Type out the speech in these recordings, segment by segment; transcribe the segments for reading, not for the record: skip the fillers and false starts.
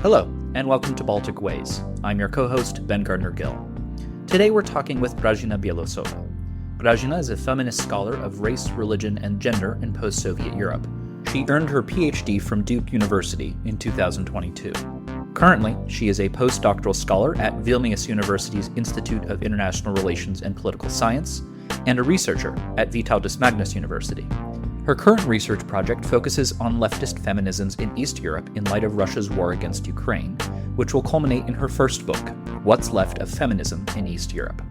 Hello, and welcome to Baltic Ways. I'm your co-host, Ben Gardner-Gill. Today we're talking with Gražina Belousova. Gražina is a feminist scholar of race, religion, and gender in post-Soviet Europe. She earned her PhD from Duke University in 2022. Currently, she is a postdoctoral scholar at Vilnius University's Institute of International Relations and Political Science, and a researcher at Vytautas Magnus University. Her current research project focuses on leftist feminisms in East Europe in light of Russia's war against Ukraine, which will culminate in her first book, What's Left of Feminism in East Europe.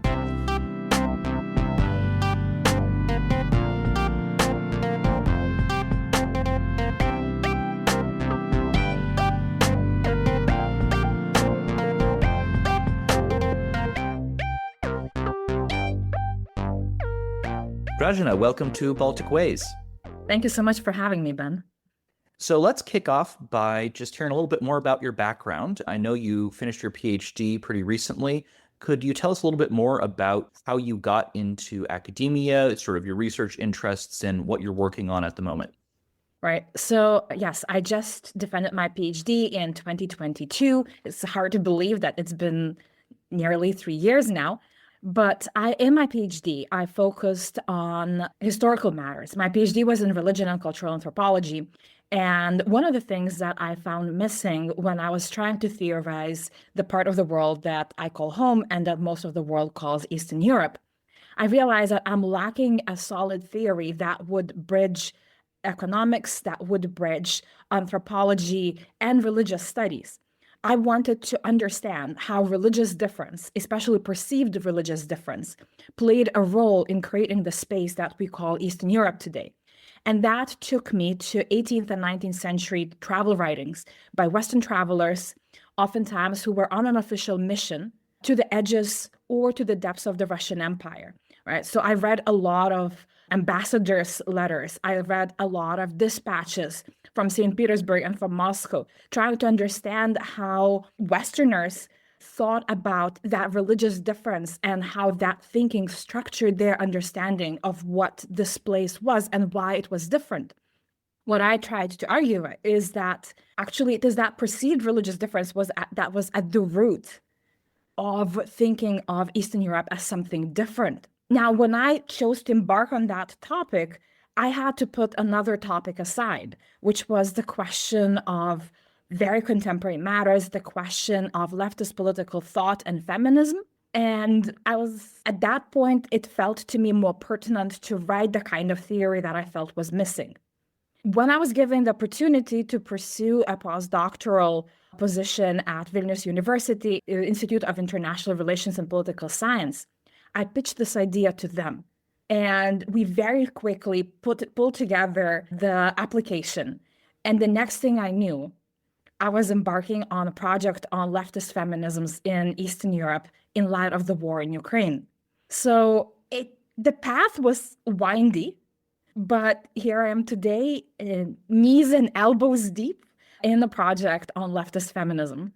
Gražina, welcome to Baltic Ways. Thank you so much for having me, Ben. So let's kick off by just hearing a little bit more about your background. I know you finished your PhD pretty recently. Could you tell us a little bit more about how you got into academia, sort of your research interests, and what you're working on at the moment? Right. So yes, I just defended my PhD in 2022. It's hard to believe that it's been nearly 3 years now. But in my PhD, I focused on historical matters. My PhD was in religion and cultural anthropology. And one of the things that I found missing when I was trying to theorize the part of the world that I call home and that most of the world calls Eastern Europe, I realized that I'm lacking a solid theory that would bridge economics, that would bridge anthropology and religious studies. I wanted to understand how religious difference, especially perceived religious difference, played a role in creating the space that we call Eastern Europe today. And that took me to 18th and 19th century travel writings by Western travelers, oftentimes who were on an official mission to the edges or to the depths of the Russian Empire, right? So I read a lot of ambassadors' letters. I read a lot of dispatches from St. Petersburg and from Moscow, trying to understand how Westerners thought about that religious difference and how that thinking structured their understanding of what this place was and why it was different. What I tried to argue is that actually it is that perceived religious difference that was at the root of thinking of Eastern Europe as something different. Now, when I chose to embark on that topic, I had to put another topic aside, which was the question of very contemporary matters, the question of leftist political thought and feminism. And at that point, it felt to me more pertinent to write the kind of theory that I felt was missing. When I was given the opportunity to pursue a postdoctoral position at Vilnius University, Institute of International Relations and Political Science, I pitched this idea to them. And we very quickly pulled together the application. And the next thing I knew, I was embarking on a project on leftist feminisms in Eastern Europe in light of the war in Ukraine. So the path was windy, but here I am today, knees and elbows deep in the project on leftist feminism.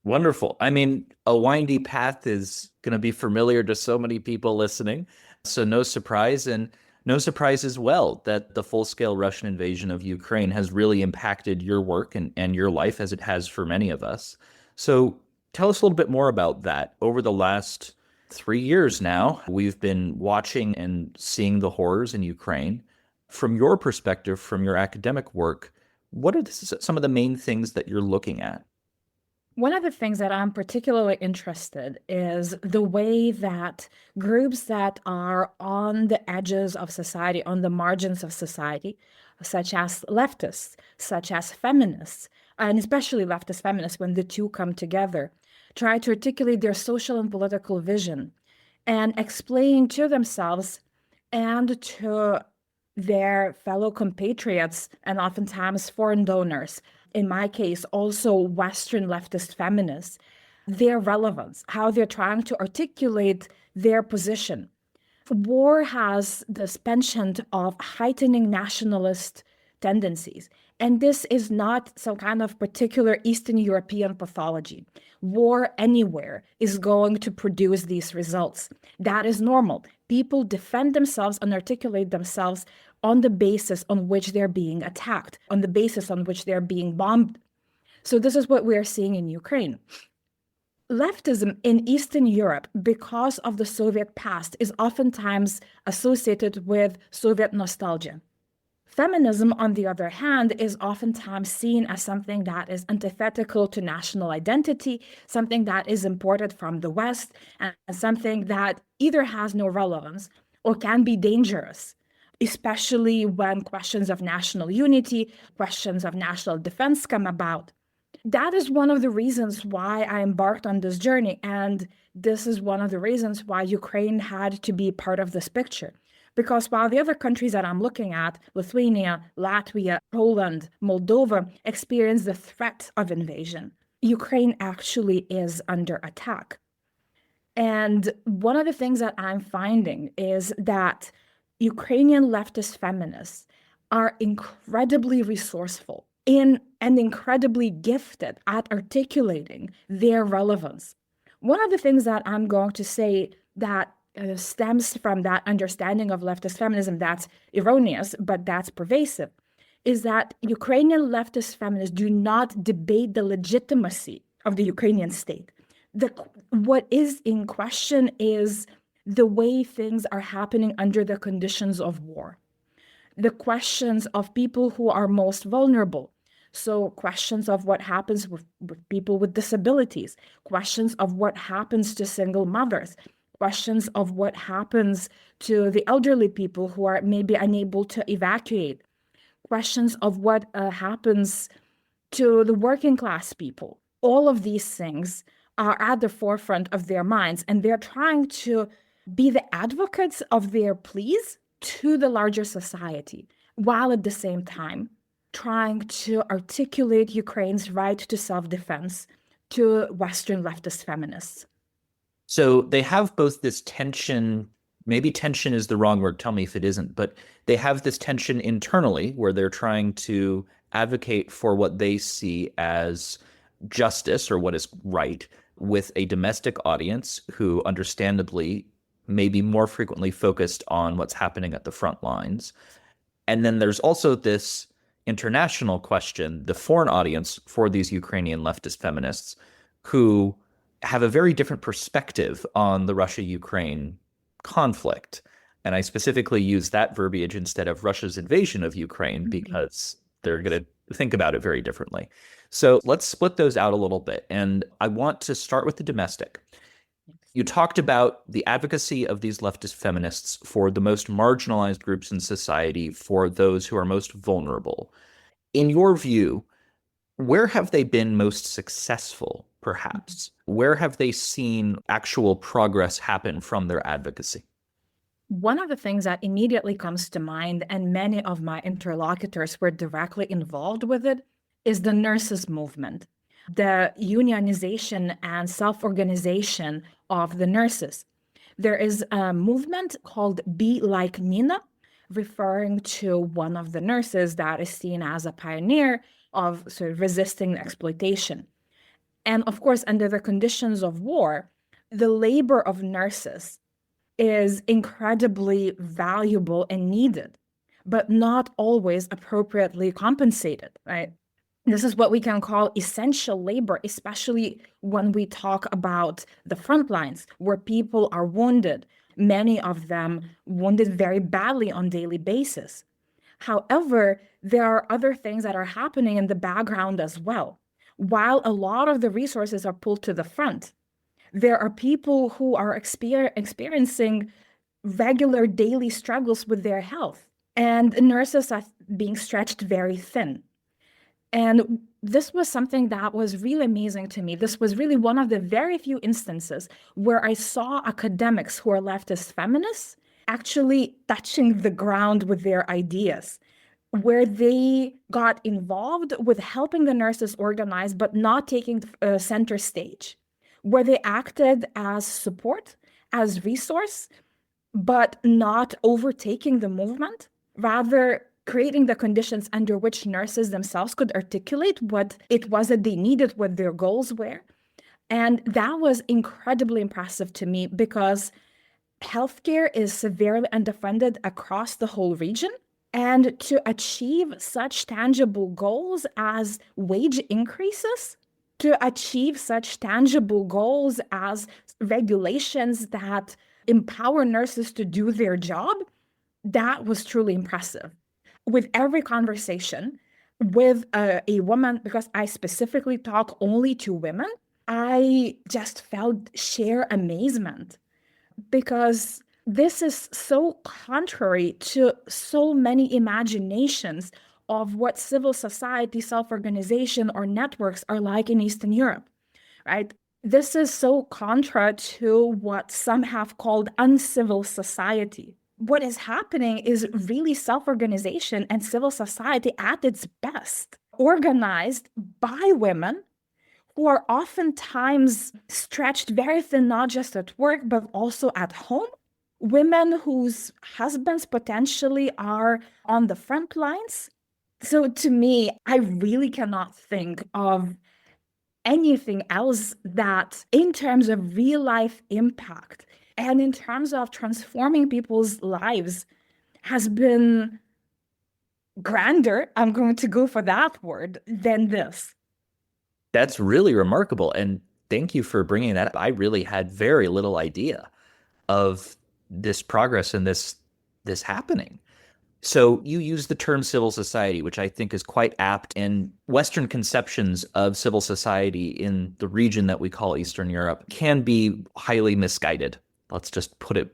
Wonderful. I mean, a windy path is going to be familiar to so many people listening. So no surprise, and no surprise as well that the full-scale Russian invasion of Ukraine has really impacted your work and your life as it has for many of us. So tell us a little bit more about that. Over the last 3 years now, we've been watching and seeing the horrors in Ukraine. From your perspective, from your academic work, what are some of the main things that you're looking at? One of the things that I'm particularly interested is the way that groups that are on the edges of society, on the margins of society, such as leftists, such as feminists, and especially leftist feminists, when the two come together, try to articulate their social and political vision and explain to themselves and to their fellow compatriots and oftentimes foreign donors, in my case, also Western leftist feminists, their relevance, how they're trying to articulate their position. War has this penchant of heightening nationalist tendencies. And this is not some kind of particular Eastern European pathology. War anywhere is going to produce these results. That is normal. People defend themselves and articulate themselves on the basis on which they're being attacked, on the basis on which they're being bombed. So this is what we are seeing in Ukraine. Leftism in Eastern Europe, because of the Soviet past, is oftentimes associated with Soviet nostalgia. Feminism, on the other hand, is oftentimes seen as something that is antithetical to national identity, something that is imported from the West, and something that either has no relevance or can be dangerous, especially when questions of national unity, questions of national defense come about. That is one of the reasons why I embarked on this journey. And this is one of the reasons why Ukraine had to be part of this picture. Because while the other countries that I'm looking at, Lithuania, Latvia, Poland, Moldova, experience the threat of invasion, Ukraine actually is under attack. And one of the things that I'm finding is that Ukrainian leftist feminists are incredibly resourceful and incredibly gifted at articulating their relevance. One of the things that I'm going to say that stems from that understanding of leftist feminism that's erroneous, but that's pervasive, is that Ukrainian leftist feminists do not debate the legitimacy of the Ukrainian state. What is in question is the way things are happening under the conditions of war. The questions of people who are most vulnerable. So questions of what happens with people with disabilities, questions of what happens to single mothers, questions of what happens to the elderly people who are maybe unable to evacuate, questions of what happens to the working class people. All of these things are at the forefront of their minds, and they're trying to be the advocates of their pleas to the larger society, while at the same time trying to articulate Ukraine's right to self-defense to Western leftist feminists. So they have both this tension, maybe tension is the wrong word, tell me if it isn't, but they have this tension internally where they're trying to advocate for what they see as justice or what is right with a domestic audience who understandably may be more frequently focused on what's happening at the front lines. And then there's also this international question, the foreign audience for these Ukrainian leftist feminists who have a very different perspective on the Russia-Ukraine conflict. And I specifically use that verbiage instead of Russia's invasion of Ukraine because they're going to think about it very differently. So let's split those out a little bit. And I want to start with the domestic. You talked about the advocacy of these leftist feminists for the most marginalized groups in society, for those who are most vulnerable. In your view, where have they been most successful, perhaps? Where have they seen actual progress happen from their advocacy? One of the things that immediately comes to mind, and many of my interlocutors were directly involved with it, is the nurses' movement, the unionization and self-organization of the nurses. There is a movement called Be Like Nina, referring to one of the nurses that is seen as a pioneer of sort of resisting exploitation. And of course, under the conditions of war, the labor of nurses is incredibly valuable and needed, but not always appropriately compensated, right? This is what we can call essential labor, especially when we talk about the front lines where people are wounded, many of them wounded very badly on a daily basis. However, there are other things that are happening in the background as well. While a lot of the resources are pulled to the front, there are people who are experiencing regular daily struggles with their health, and nurses are being stretched very thin. And this was something that was really amazing to me. This was really one of the very few instances where I saw academics who are leftist feminists actually touching the ground with their ideas, where they got involved with helping the nurses organize, but not taking center stage, where they acted as support, as resource, but not overtaking the movement, rather creating the conditions under which nurses themselves could articulate what it was that they needed, what their goals were. And that was incredibly impressive to me because healthcare is severely underfunded across the whole region. And to achieve such tangible goals as wage increases, to achieve such tangible goals as regulations that empower nurses to do their job, that was truly impressive. With every conversation with a woman, because I specifically talk only to women, I just felt sheer amazement, because this is so contrary to so many imaginations of what civil society, self-organization, or networks are like in Eastern Europe, right? This is so contra to what some have called uncivil society. What is happening is really self-organization and civil society at its best, organized by women who are oftentimes stretched very thin, not just at work, but also at home. Women whose husbands potentially are on the front lines. So to me, I really cannot think of anything else that, in terms of real life impact and in terms of transforming people's lives, has been grander, I'm going to go for that word, than this. That's really remarkable. And thank you for bringing that up. I really had very little idea of this progress and this happening. So you use the term civil society, which I think is quite apt, and Western conceptions of civil society in the region that we call Eastern Europe can be highly misguided. Let's just put it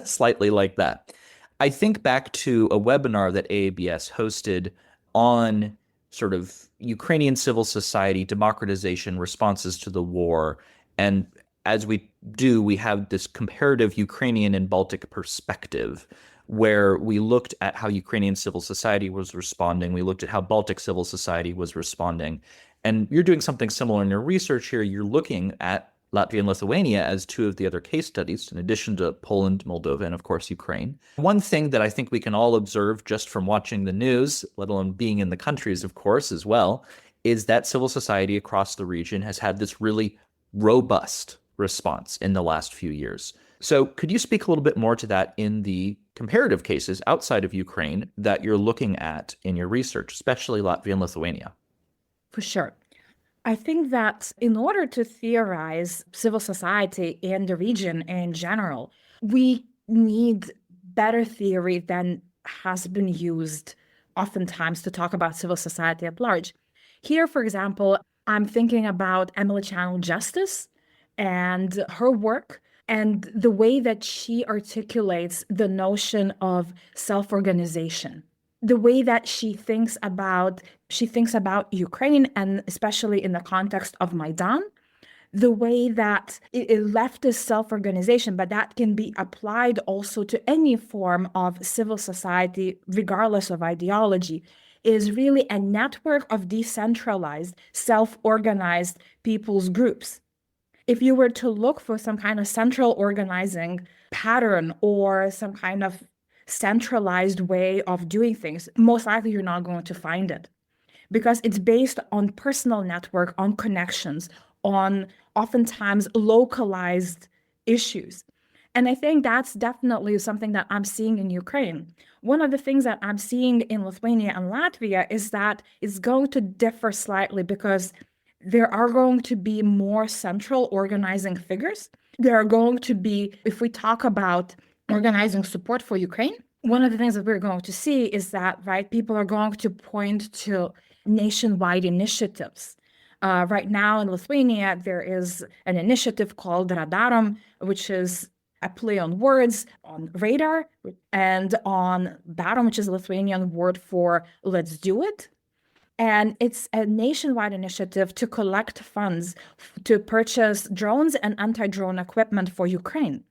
slightly like that. I think back to a webinar that AABS hosted on sort of Ukrainian civil society, democratization, responses to the war. And as we do, we have this comparative Ukrainian and Baltic perspective, where we looked at how Ukrainian civil society was responding. We looked at how Baltic civil society was responding. And you're doing something similar in your research here. You're looking at Latvia and Lithuania as two of the other case studies, in addition to Poland, Moldova, and of course, Ukraine. One thing that I think we can all observe just from watching the news, let alone being in the countries, of course, as well, is that civil society across the region has had this really robust response in the last few years. So could you speak a little bit more to that in the comparative cases outside of Ukraine that you're looking at in your research, especially Latvia and Lithuania? For sure. I think that in order to theorize civil society in the region in general, we need better theory than has been used oftentimes to talk about civil society at large. Here, for example, I'm thinking about Emily Channel Justice and her work and the way that she articulates the notion of self-organization, the way that she thinks about Ukraine, and especially in the context of Maidan, the way that it leftist self-organization, but that can be applied also to any form of civil society, regardless of ideology, is really a network of decentralized, self-organized people's groups. If you were to look for some kind of central organizing pattern or some kind of centralized way of doing things, most likely you're not going to find it, because it's based on personal network, on connections, on oftentimes localized issues. And I think that's definitely something that I'm seeing in Ukraine. One of the things that I'm seeing in Lithuania and Latvia is that it's going to differ slightly, because there are going to be more central organizing figures. There are going to be, if we talk about organizing support for Ukraine, one of the things that we're going to see is that, right, people are going to point to nationwide initiatives. Right now in Lithuania, there is an initiative called Radarom, which is a play on words on radar, and on Darom, which is a Lithuanian word for let's do it. And it's a nationwide initiative to collect funds to purchase drones and anti-drone equipment for Ukraine.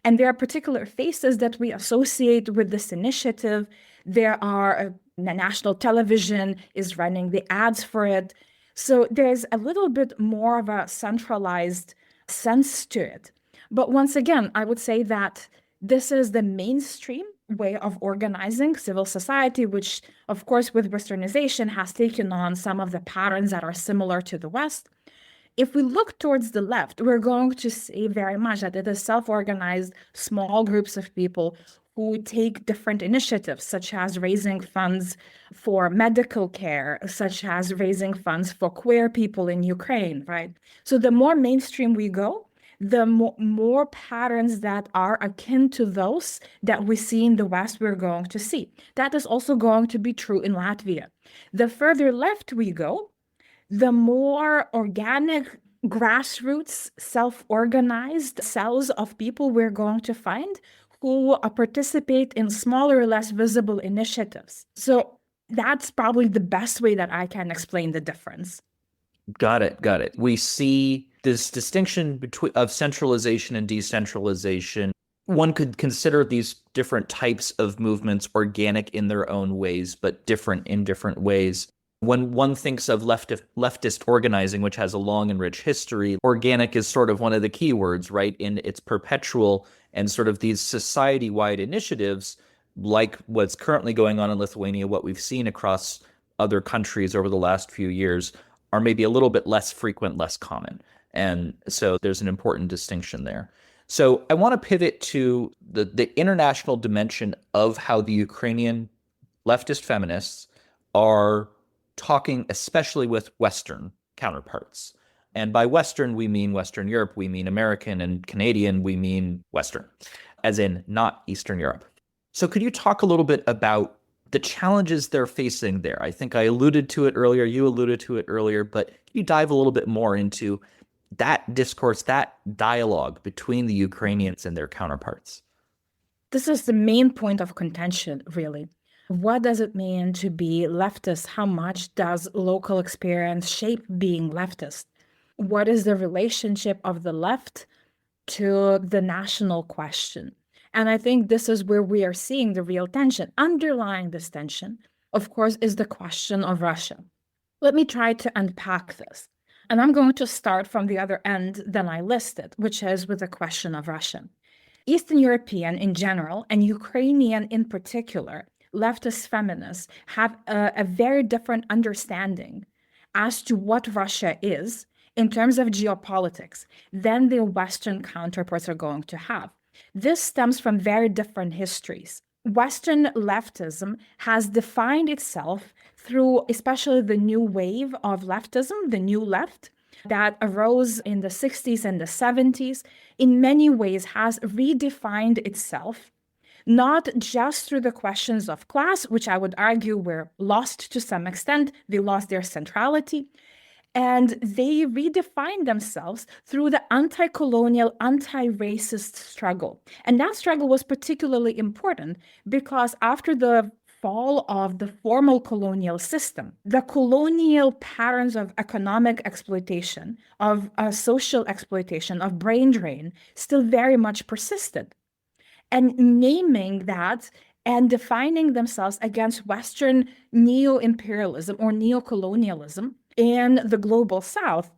And there are particular faces that we associate with this initiative. There are, the national television is running the ads for it. So there's a little bit more of a centralized sense to it. But once again, I would say that this is the mainstream way of organizing civil society, which, of course, with Westernization has taken on some of the patterns that are similar to the West. If we look towards the left, we're going to see very much that it is self-organized small groups of people who take different initiatives, such as raising funds for medical care, such as raising funds for queer people in Ukraine, right? So the more mainstream we go, the more patterns that are akin to those that we see in the West, we're going to see. That is also going to be true in Latvia. The further left we go, the more organic, grassroots, self-organized cells of people we're going to find who participate in smaller, less visible initiatives. So that's probably the best way that I can explain the difference. Got it. Got it. We see this distinction of centralization and decentralization. One could consider these different types of movements organic in their own ways, but different in different ways. When one thinks of leftist organizing, which has a long and rich history, organic is sort of one of the key words, right? In its perpetual and sort of these society-wide initiatives, like what's currently going on in Lithuania, what we've seen across other countries over the last few years, are maybe a little bit less frequent, less common. And so there's an important distinction there. So I want to pivot to the international dimension of how the Ukrainian leftist feminists are talking, especially with Western counterparts. And by Western, we mean Western Europe, we mean American, and Canadian, we mean Western, as in not Eastern Europe. So could you talk a little bit about the challenges they're facing there? I think I alluded to it earlier, you alluded to it earlier, but can you dive a little bit more into that discourse, that dialogue between the Ukrainians and their counterparts? This is the main point of contention, really. What does it mean to be leftist? How much does local experience shape being leftist? What is the relationship of the left to the national question? And I think this is where we are seeing the real tension. Underlying this tension, of course, is the question of Russia. Let me try to unpack this. And I'm going to start from the other end than I listed, which is with the question of Russia. Eastern European in general, and Ukrainian in particular, leftist feminists have a very different understanding as to what Russia is in terms of geopolitics than their Western counterparts are going to have. This stems from very different histories. Western leftism has defined itself through especially the new wave of leftism, the new left, that arose in the 60s and the 70s, in many ways has redefined itself, not just through the questions of class, which I would argue were lost to some extent, they lost their centrality, and they redefined themselves through the anti-colonial, anti-racist struggle. And that struggle was particularly important because after the fall of the formal colonial system, the colonial patterns of economic exploitation, of social exploitation, of brain drain still very much persisted. And naming that and defining themselves against Western neo-imperialism or neo-colonialism in the global South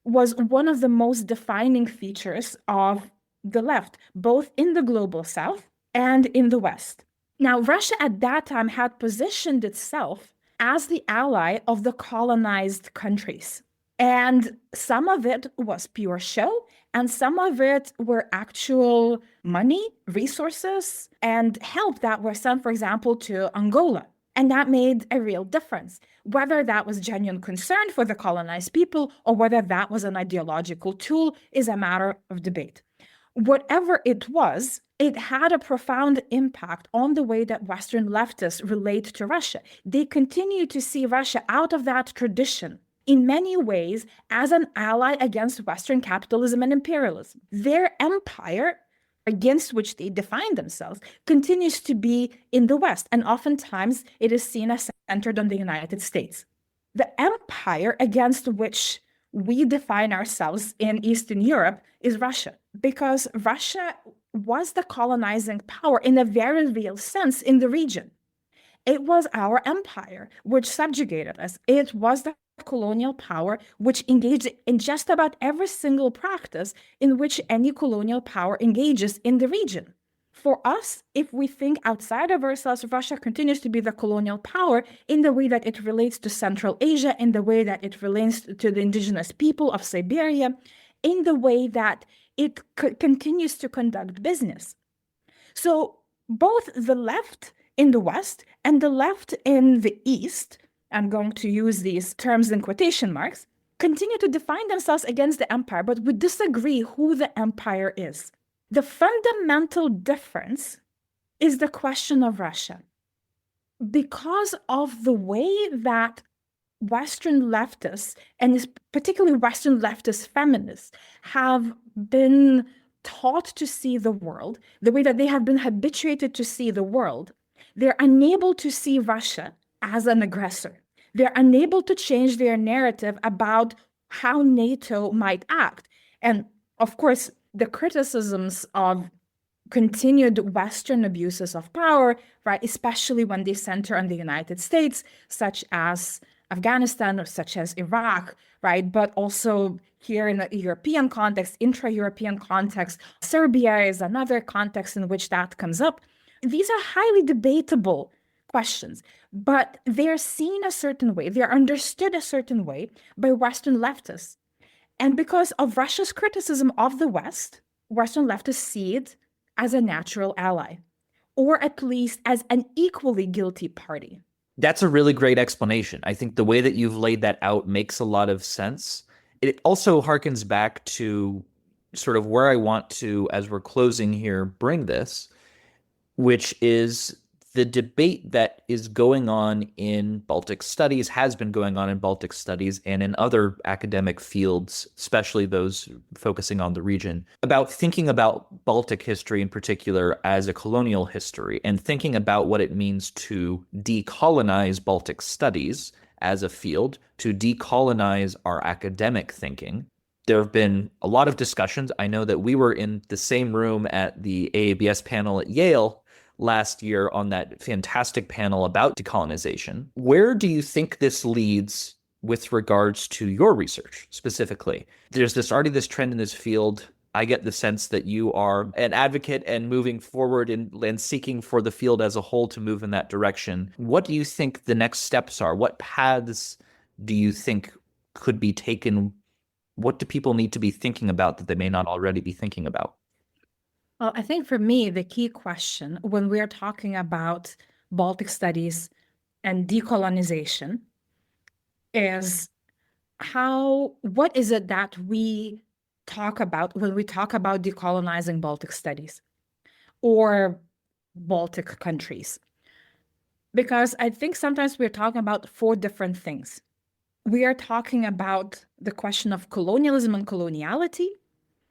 was one of the most defining features of the left, both in the global South and in the West. Now, Russia at that time had positioned itself as the ally of the colonized countries. And some of it was pure show, and some of it were actual money, resources, and help that were sent, for example, to Angola. And that made a real difference, whether that was genuine concern for the colonized people or whether that was an ideological tool is a matter of debate. Whatever it was, it had a profound impact on the way that Western leftists relate to Russia. They continue to see Russia out of that tradition in many ways as an ally against Western capitalism and imperialism. Their empire, against which they define themselves, continues to be in the West, and oftentimes it is seen as centered on the United States. The empire against which we define ourselves in Eastern Europe is Russia, because Russia was the colonizing power in a very real sense in the region. It was our empire which subjugated us. It was the colonial power which engaged in just about every single practice in which any colonial power engages in the region. For us, if we think outside of ourselves, Russia continues to be the colonial power in the way that it relates to Central Asia, in the way that it relates to the indigenous people of Siberia, in the way that it continues to conduct business. So both the left in the West and the left in the East, I'm going to use these terms in quotation marks, continue to define themselves against the empire, but would disagree who the empire is. The fundamental difference is the question of Russia. Because of the way that Western leftists, and particularly Western leftist feminists, have been taught to see the world, the way that they have been habituated to see the world, they're unable to see Russia as an aggressor. They're unable to change their narrative about how NATO might act. And of course, the criticisms of continued Western abuses of power, right, especially when they center on the United States, such as Afghanistan or such as Iraq, right, but also here in the European context, intra-European context, Serbia is another context in which that comes up. These are highly debatable questions, but they're seen a certain way, they're understood a certain way by Western leftists. And because of Russia's criticism of the West, Western leftists see it as a natural ally, or at least as an equally guilty party. That's a really great explanation. I think the way that you've laid that out makes a lot of sense. It also harkens back to sort of where I want to, as we're closing here, bring this, which is the debate that is going on in Baltic studies, has been going on in Baltic studies and in other academic fields, especially those focusing on the region, about thinking about Baltic history in particular as a colonial history and thinking about what it means to decolonize Baltic studies as a field, to decolonize our academic thinking. There have been a lot of discussions. I know that we were in the same room at the AABS panel at Yale last year on that fantastic panel about decolonization. Where do you think this leads with regards to your research specifically? There's already this trend in this field. I get the sense that you are an advocate and moving forward and seeking for the field as a whole to move in that direction. What do you think the next steps are? What paths do you think could be taken? What do people need to be thinking about that they may not already be thinking about? Well, I think for me, the key question when we're talking about Baltic studies and decolonization is what is it that we talk about when we talk about decolonizing Baltic studies or Baltic countries? Because I think sometimes we're talking about four different things. We are talking about the question of colonialism and coloniality.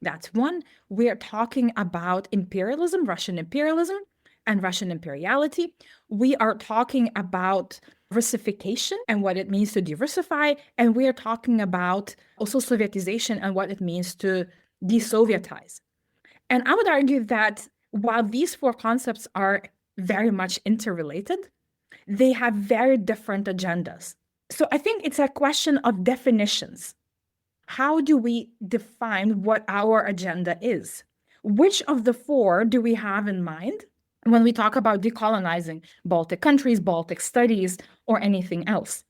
That's one. We are talking about imperialism, Russian imperialism, and Russian imperiality. We are talking about Russification and what it means to diversify. And we are talking about also Sovietization and what it means to desovietize. And I would argue that while these four concepts are very much interrelated, they have very different agendas. So I think it's a question of definitions. How do we define what our agenda is? Which of the four do we have in mind when we talk about decolonizing Baltic countries, Baltic studies, or anything else?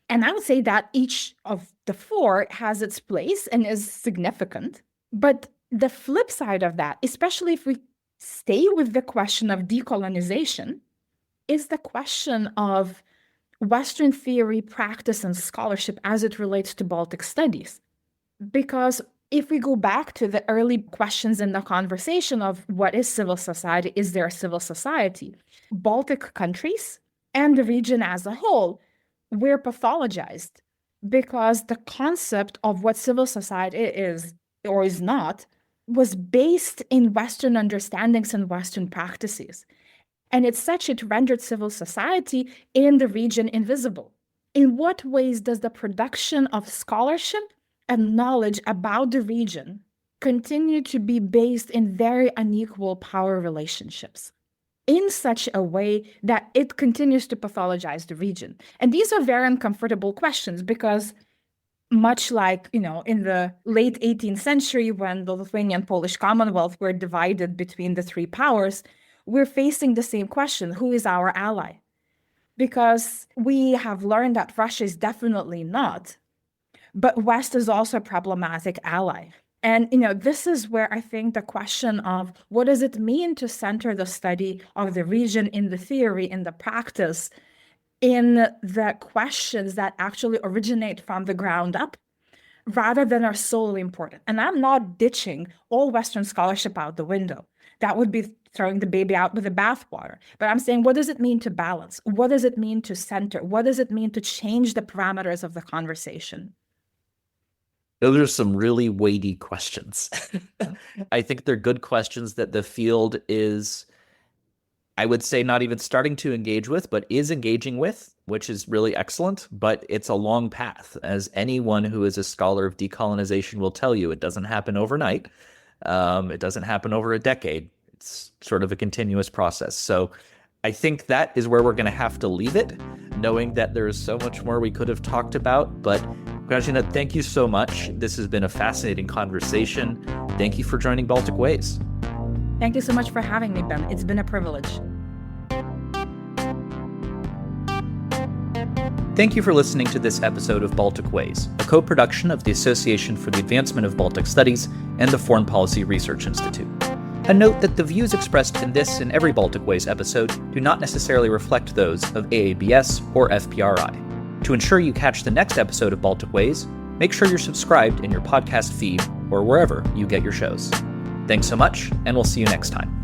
And I would say that each of the four has its place and is significant. But the flip side of that, especially if we stay with the question of decolonization, is the question of Western theory, practice, and scholarship as it relates to Baltic studies. Because if we go back to the early questions in the conversation of what is civil society, is there a civil society? Baltic countries and the region as a whole were pathologized because the concept of what civil society is or is not was based in Western understandings and Western practices. And it's such it rendered civil society in the region invisible. In what ways does the production of scholarship and knowledge about the region continue to be based in very unequal power relationships in such a way that it continues to pathologize the region? And these are very uncomfortable questions because much like, in the late 18th century when the Lithuanian Polish Commonwealth were divided between the three powers, we're facing the same question: who is our ally? Because we have learned that Russia is definitely not, but West is also a problematic ally. And, this is where I think the question of what does it mean to center the study of the region in the theory, in the practice, in the questions that actually originate from the ground up, rather than are solely important. And I'm not ditching all Western scholarship out the window. That would be throwing the baby out with the bathwater. But I'm saying, what does it mean to balance? What does it mean to center? What does it mean to change the parameters of the conversation? Those are some really weighty questions. I think they're good questions that the field is, I would say, not even starting to engage with, but is engaging with, which is really excellent. But it's a long path. As anyone who is a scholar of decolonization will tell you, it doesn't happen overnight. It doesn't happen over a decade. It's sort of a continuous process. So I think that is where we're going to have to leave it, knowing that there is so much more we could have talked about. But Gražina, thank you so much. This has been a fascinating conversation. Thank you for joining Baltic Ways. Thank you so much for having me, Ben. It's been a privilege. Thank you for listening to this episode of Baltic Ways, a co-production of the Association for the Advancement of Baltic Studies and the Foreign Policy Research Institute. A note that the views expressed in this and every Baltic Ways episode do not necessarily reflect those of AABS or FPRI. To ensure you catch the next episode of Baltic Ways, make sure you're subscribed in your podcast feed or wherever you get your shows. Thanks so much, and we'll see you next time.